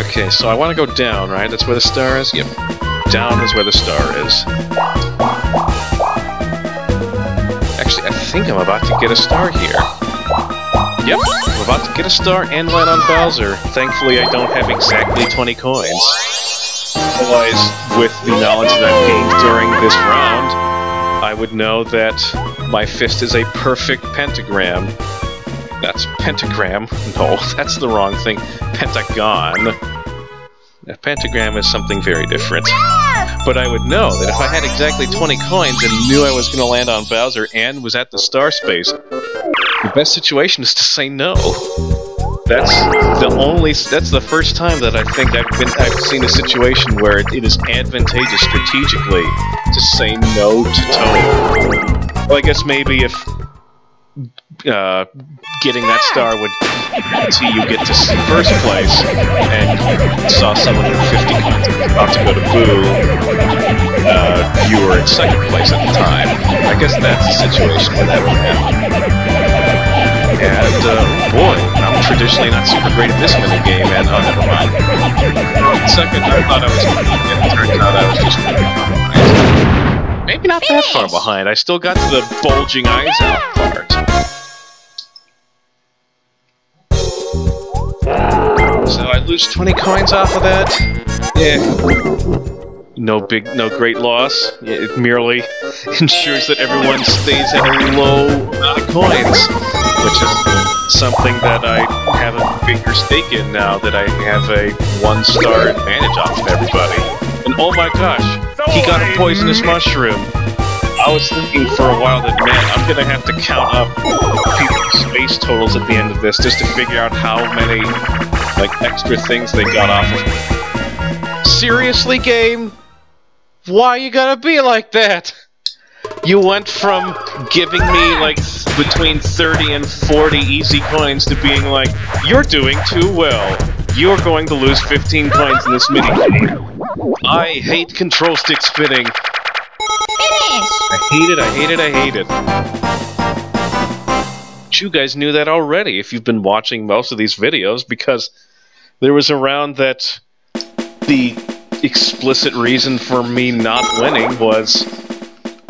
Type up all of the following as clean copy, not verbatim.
Okay, so I want to go down, right? That's where the star is? Yep. Down is where the star is. Actually, I think I'm about to get a star here. Yep, I'm about to get a star and land on Bowser. Thankfully, I don't have exactly 20 coins. Otherwise, with the knowledge that I've gained during this round, I would know that my fist is a perfect pentagram. That's pentagram. No, that's the wrong thing. Pentagon. A pentagram is something very different. But I would know that if I had exactly 20 coins and knew I was going to land on Bowser and was at the star space, the best situation is to say no. That's the first time that I think I've seen a situation where it is advantageous strategically to say no to Toad. Well, I guess maybe if getting that star would see you get to first place, and you saw someone with 50 coins about to go to Boo, you were in second place at the time. I guess that's the situation where that would happen. And, boy, I'm traditionally not super great at this minigame, and, oh, never mind. Second, I thought I was going to beat it, it turns out I was just behind. Maybe not that far behind, I still got to the bulging eyes out part. So I lose 20 coins off of that. Yeah. No great loss. It merely ensures that everyone stays at a low amount of coins, which is something that I have a bigger stake in now that I have a 1-star advantage off of everybody. And oh my gosh, he got a poisonous mushroom. I was thinking for a while that, man, I'm gonna have to count up people's space totals at the end of this just to figure out how many, like, extra things they got off of me. Seriously, game? Why you gotta be like that? You went from giving me, like, between 30 and 40 easy coins to being like, you're doing too well. You're going to lose 15 coins in this minigame. I hate control stick spinning. I hate it, I hate it, I hate it. But you guys knew that already if you've been watching most of these videos, because there was a round that the explicit reason for me not winning was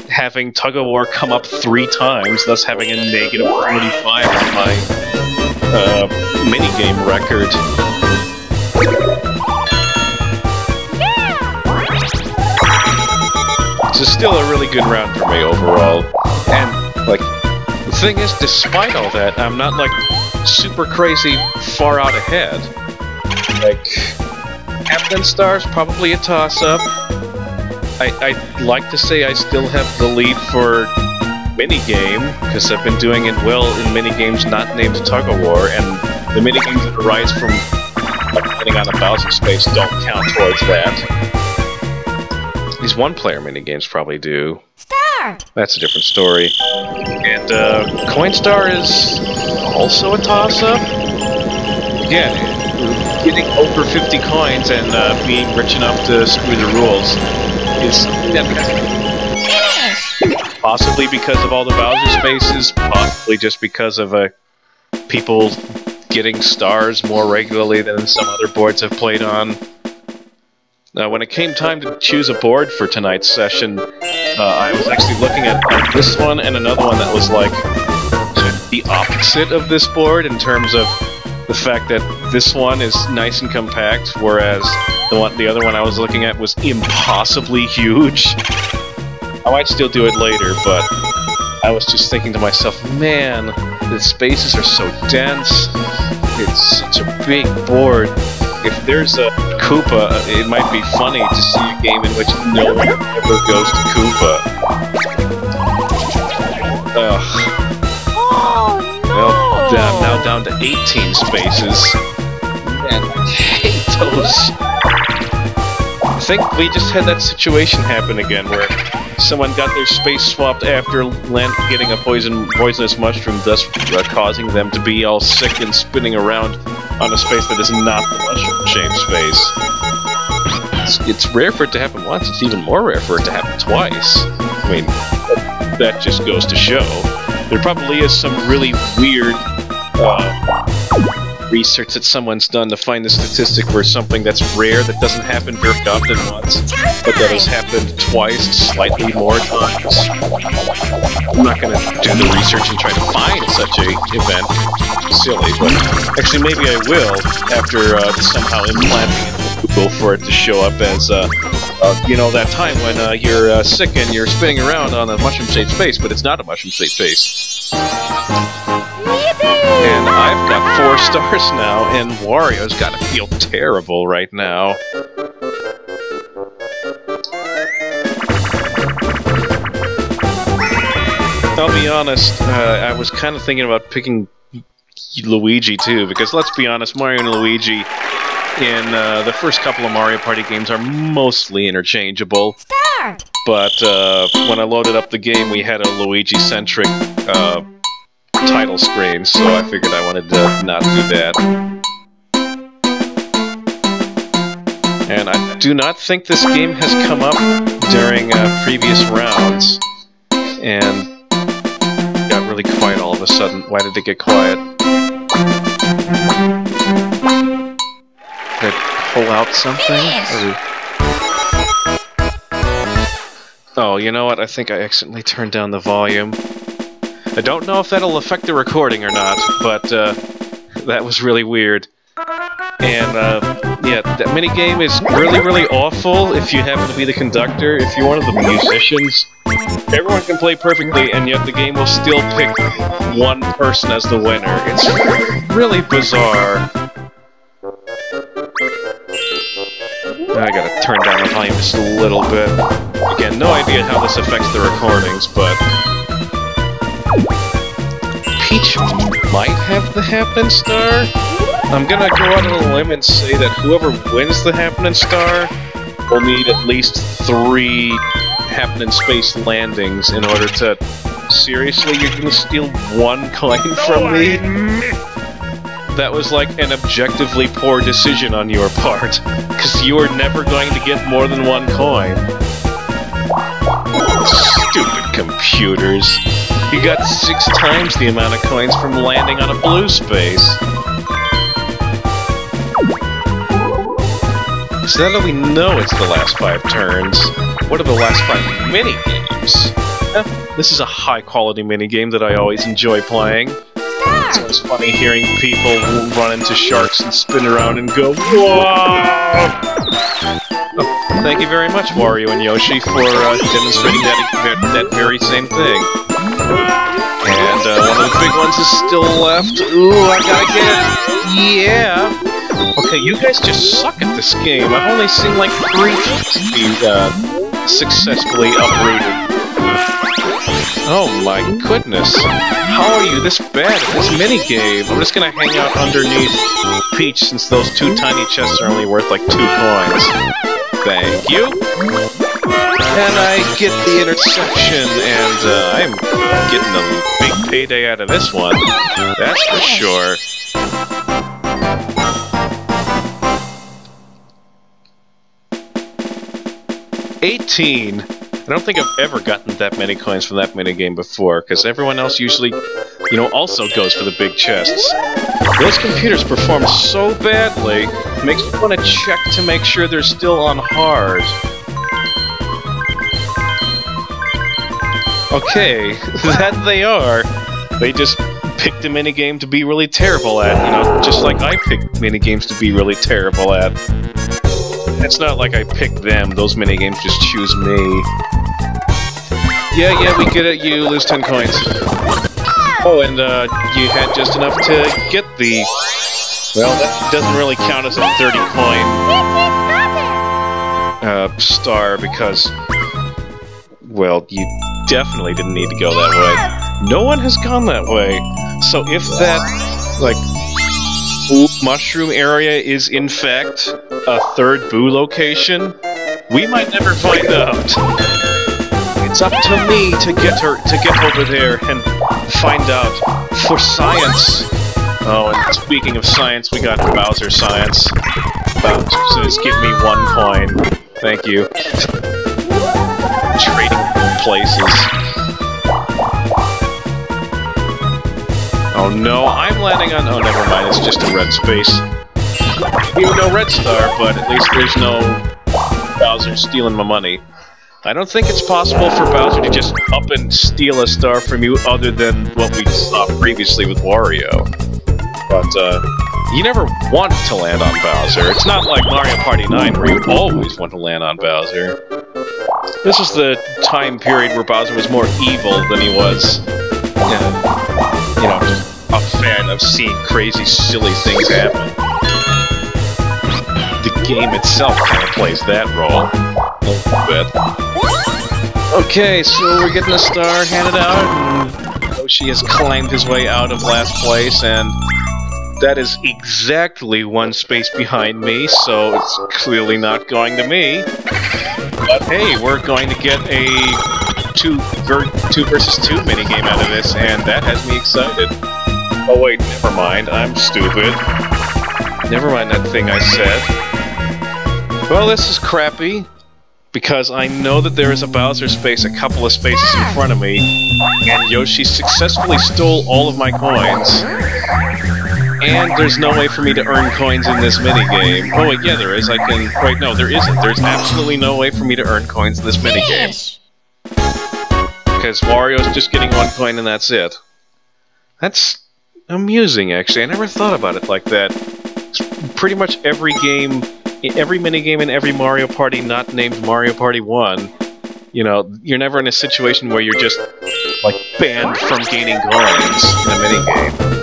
having Tug-of-War come up 3 times, thus having a negative 45 on my minigame record. This is still a really good round for me overall. And, like, the thing is, despite all that, I'm not, like, super crazy far out ahead. Like, Captain Star's probably a toss-up. I'd like to say I still have the lead for minigame, because I've been doing it well in minigames not named Tug-of-War, and the minigames that arise from, like, getting on a Bowser space don't count towards that. These one-player minigames probably do. Star! That's a different story. And, Coinstar is also a toss-up. Yeah, getting over 50 coins and being rich enough to screw the rules is something that possibly because of all the Bowser spaces, possibly just because of people getting stars more regularly than some other boards have played on. When it came time to choose a board for tonight's session, I was actually looking at this one and another one that was like the opposite of this board in terms of the fact that this one is nice and compact, whereas the other one I was looking at was impossibly huge. I might still do it later, but I was just thinking to myself, man, the spaces are so dense, it's such a big board. If there's a Koopa, it might be funny to see a game in which no one ever goes to Koopa. Ugh. Oh, no. Well, I'm now down to 18 spaces. Man, I hate those. I think we just had that situation happen again, where someone got their space swapped after getting a poisonous mushroom, thus causing them to be all sick and spinning around on a space that is not the mushroom-shaped space. It's rare for it to happen once, it's even more rare for it to happen twice. I mean, that just goes to show. There probably is some really weird research that someone's done to find the statistic where something that's rare that doesn't happen very often once, but that has happened twice, slightly more times. I'm not going to do the research and try to find such a event. Silly, but actually maybe I will after somehow implanting it in Google for it to show up as, you know, that time when you're sick and you're spinning around on a mushroom-shaped space, but it's not a mushroom-shaped space. And I've got 4 stars now, and Wario's got to feel terrible right now. I'll be honest, I was kind of thinking about picking Luigi too, because let's be honest, Mario and Luigi in the first couple of Mario Party games are mostly interchangeable. Start. But when I loaded up the game, we had a Luigi-centric title screen, so I figured I wanted to not do that. And I do not think this game has come up during previous rounds. And got really quiet all of a sudden. Why did it get quiet? Did it pull out something? Oh, you know what? I think I accidentally turned down the volume. I don't know if that'll affect the recording or not, but that was really weird. And yeah, that minigame is really, really awful if you happen to be the conductor. If you're one of the musicians, everyone can play perfectly, and yet the game will still pick one person as the winner. It's really bizarre. I gotta turn down the volume just a little bit. Again, no idea how this affects the recordings, but Peach might have the Happening Star. I'm gonna go out on a limb and say that whoever wins the Happening Star will need at least 3 Happening Space landings in order to... Seriously, you're gonna steal 1 coin from me? That was like an objectively poor decision on your part, because you were never going to get more than 1 coin. Stupid computers. You got 6 times the amount of coins from landing on a blue space. So now that we know it's the last 5 turns, what are the last 5 mini-games? This is a high-quality minigame that I always enjoy playing. It's always funny hearing people run into sharks and spin around and go, whoa! Oh, thank you very much, Wario and Yoshi, for demonstrating that very same thing. And one of the big ones is still left. Ooh, I gotta get it! Yeah! Okay, you guys just suck at this game. I've only seen like 3 be successfully uprooted. Oh my goodness. How are you this bad at this minigame? I'm just gonna hang out underneath Peach since those 2 tiny chests are only worth like 2 coins. Thank you. And I get the interception, and I'm getting a big payday out of this one. That's for sure. $18. I don't think I've ever gotten that many coins from that minigame before, because everyone else usually, you know, also goes for the big chests. Those computers perform so badly, it makes me want to check to make sure they're still on hard. Okay, that they are. They just picked a minigame to be really terrible at, you know, just like I picked minigames to be really terrible at. It's not like I picked them, those minigames just choose me. Yeah, we get it, you lose 10 coins. Oh, and you had just enough to get the... Well, that doesn't really count as a 30-coin star, because... Well, you definitely didn't need to go that way. No one has gone that way. So if that, like, Boo mushroom area is in fact a 3rd Boo location, we might never find out. It's up to me to get over there and find out for science. Oh, and speaking of science, we got Bowser science. Bowser says, "Give me 1 coin." Thank you. Trading places. Oh no, I'm landing on... Oh, never mind, it's just a red space. Even no red star, but at least there's no Bowser stealing my money. I don't think it's possible for Bowser to just up and steal a star from you other than what we saw previously with Wario. But, you never want to land on Bowser. It's not like Mario Party 9 where you always want to land on Bowser. This is the time period where Bowser was more evil than he was, you know, just a fan of seeing crazy, silly things happen. The game itself kind of plays that role a little bit. Okay, so we're getting a star handed out, and Yoshi has climbed his way out of last place, and that is exactly one space behind me, so it's clearly not going to me. But hey, we're going to get a 2 versus 2 minigame out of this, and that has me excited. Oh wait, never mind, I'm stupid. Never mind that thing I said. Well, this is crappy, because I know that there is a Bowser space a couple of spaces in front of me, and Yoshi successfully stole all of my coins. And there's no way for me to earn coins in this minigame. Oh wait, yeah there is, I can... Wait, no, there isn't. There's absolutely no way for me to earn coins in this minigame. Because Wario's just getting 1 coin and that's it. That's amusing, actually. I never thought about it like that. Pretty much every game, every minigame in every Mario Party not named Mario Party 1, you know, you're never in a situation where you're just, like, banned from gaining coins in a minigame.